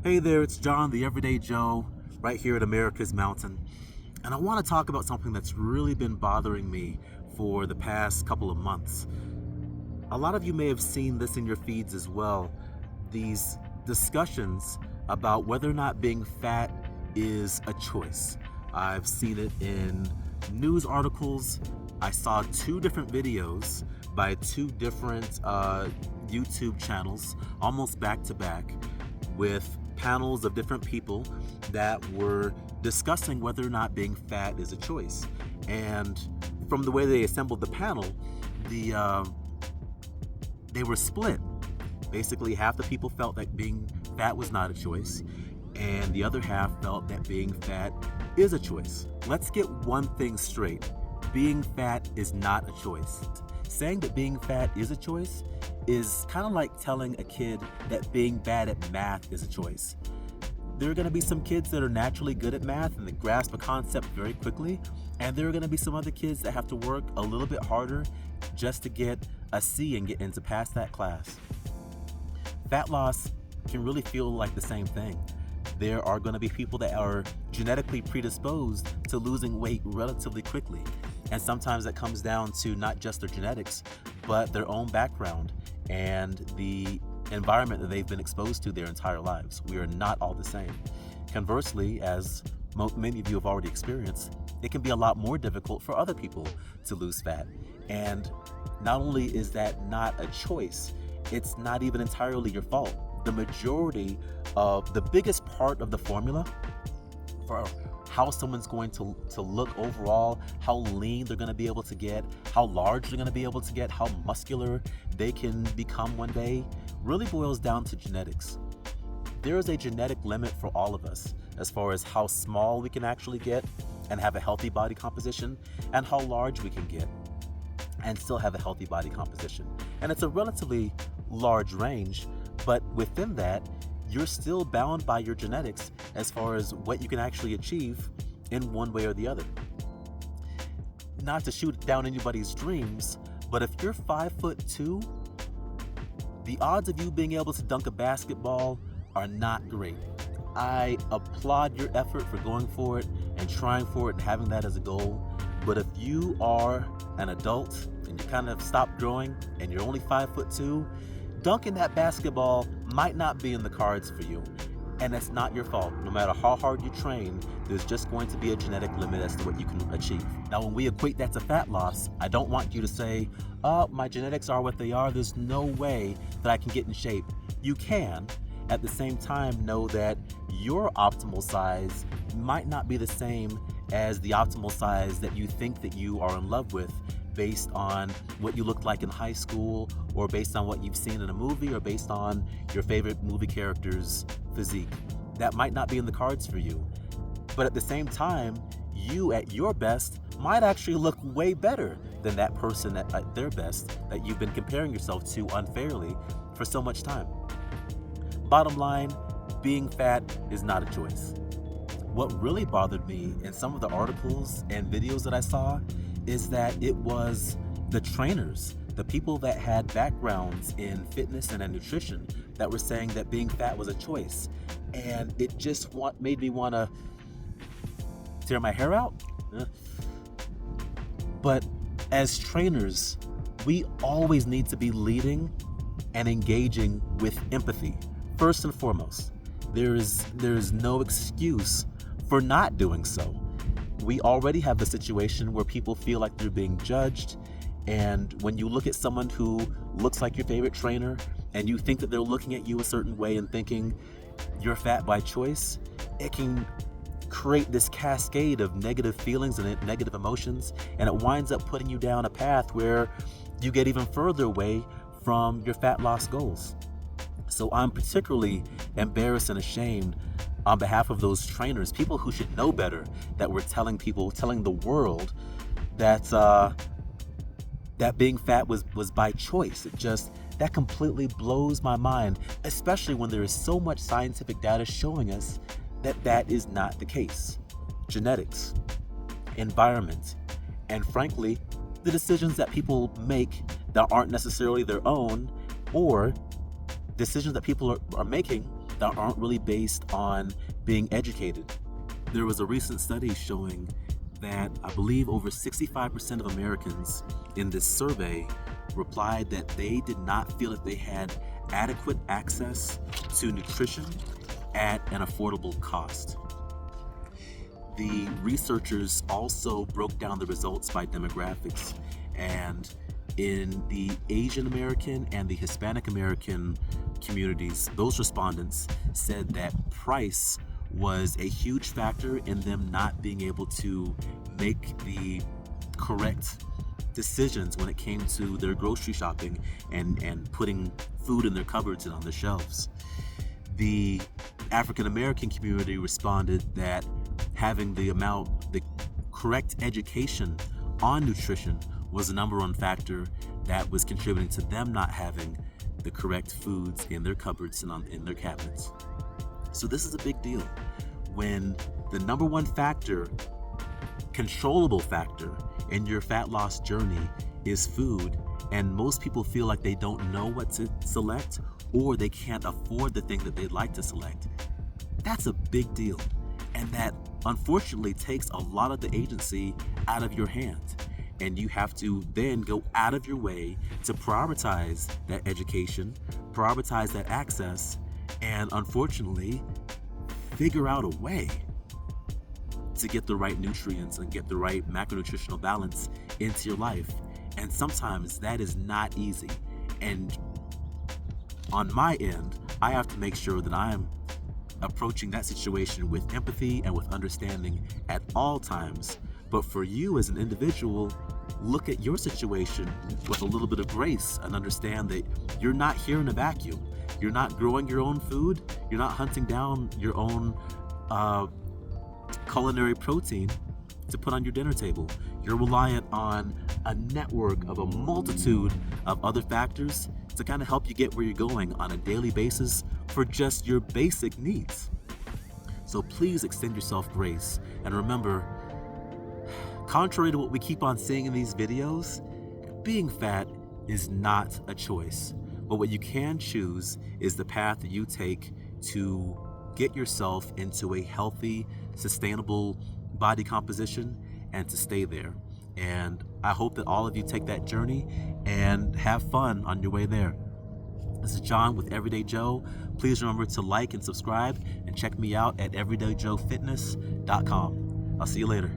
Hey there, it's John, the Everyday Joe, right here at America's Mountain. And I want to talk about something that's really been bothering me for the past couple of months. A lot of you may have seen this in your feeds as well. These discussions about whether or not being fat is a choice. I've seen it in news articles. I saw two different videos by two different YouTube channels, almost back to back, with panels of different people that were discussing whether or not being fat is a choice. And from the way they assembled the panel, they were split. Basically, half the people felt that being fat was not a choice, and the other half felt that being fat is a choice. Let's get one thing straight. Being fat is not a choice. Saying that being fat is a choice is kind of like telling a kid that being bad at math is a choice. There are going to be some kids that are naturally good at math and that grasp a concept very quickly, and there are going to be some other kids that have to work a little bit harder just to get a C and get into pass that class. Fat loss can really feel like the same thing. There are going to be people that are genetically predisposed to losing weight relatively quickly. And sometimes that comes down to not just their genetics, but their own background and the environment that they've been exposed to their entire lives. We are not all the same. Conversely, as many of you have already experienced, it can be a lot more difficult for other people to lose fat. And not only is that not a choice, it's not even entirely your fault. The majority of the biggest part of the formula for how someone's going to look overall, how lean they're going to be able to get, how large they're going to be able to get, how muscular they can become one day, really boils down to genetics. There is a genetic limit for all of us as far as how small we can actually get and have a healthy body composition, and how large we can get and still have a healthy body composition. And it's a relatively large range, but within that, you're still bound by your genetics as far as what you can actually achieve in one way or the other. Not to shoot down anybody's dreams, but if you're 5'2", the odds of you being able to dunk a basketball are not great. I applaud your effort for going for it and trying for it and having that as a goal. But if you are an adult and you kind of stopped growing and you're only 5'2", dunking that basketball might not be in the cards for you. And that's not your fault. No matter how hard you train, there's just going to be a genetic limit as to what you can achieve. Now, when we equate that to fat loss, I don't want you to say, oh, my genetics are what they are. There's no way that I can get in shape. You can. At the same time, know that your optimal size might not be the same as the optimal size that you think that you are in love with, based on what you looked like in high school, or based on what you've seen in a movie, or based on your favorite movie character's physique. That might not be in the cards for you. But at the same time, you at your best might actually look way better than that person at their best that you've been comparing yourself to unfairly for so much time. Bottom line, being fat is not a choice. What really bothered me in some of the articles and videos that I saw is that it was the trainers, the people that had backgrounds in fitness and in nutrition, that were saying that being fat was a choice. And it just made me want to tear my hair out. But as trainers, we always need to be leading and engaging with empathy. First and foremost, there is no excuse for not doing so. We already have the situation where people feel like they're being judged, and when you look at someone who looks like your favorite trainer and you think that they're looking at you a certain way and thinking you're fat by choice, it can create this cascade of negative feelings and negative emotions, and it winds up putting you down a path where you get even further away from your fat loss goals. So I'm particularly embarrassed and ashamed on behalf of those trainers, people who should know better, that were telling the world that that being fat was by choice. That completely blows my mind, especially when there is so much scientific data showing us that is not the case. Genetics, environment, and frankly, the decisions that people make that aren't necessarily their own, or decisions that people are making that aren't really based on being educated. There was a recent study showing that I believe over 65% of Americans in this survey replied that they did not feel that they had adequate access to nutrition at an affordable cost. The researchers also broke down the results by demographics, and in the Asian American and the Hispanic American communities, those respondents said that price was a huge factor in them not being able to make the correct decisions when it came to their grocery shopping and putting food in their cupboards and on their shelves. The African American community responded that having the correct education on nutrition was the number one factor that was contributing to them not having the correct foods in their cupboards and in their cabinets. So this is a big deal. When the number one factor, controllable factor in your fat loss journey is food, and most people feel like they don't know what to select or they can't afford the thing that they'd like to select, that's a big deal. And that unfortunately takes a lot of the agency out of your hands. And you have to then go out of your way to prioritize that education, prioritize that access, and unfortunately, figure out a way to get the right nutrients and get the right macronutritional balance into your life. And sometimes that is not easy. And on my end, I have to make sure that I'm approaching that situation with empathy and with understanding at all times. But for you as an individual, look at your situation with a little bit of grace and understand that you're not here in a vacuum. You're not growing your own food. You're not hunting down your own culinary protein to put on your dinner table. You're reliant on a network of a multitude of other factors to kind of help you get where you're going on a daily basis for just your basic needs. So please extend yourself grace. And remember, contrary to what we keep on seeing in these videos, being fat is not a choice. But what you can choose is the path that you take to get yourself into a healthy, sustainable body composition and to stay there. And I hope that all of you take that journey and have fun on your way there. This is John with Everyday Joe. Please remember to like and subscribe and check me out at everydayjoefitness.com. I'll see you later.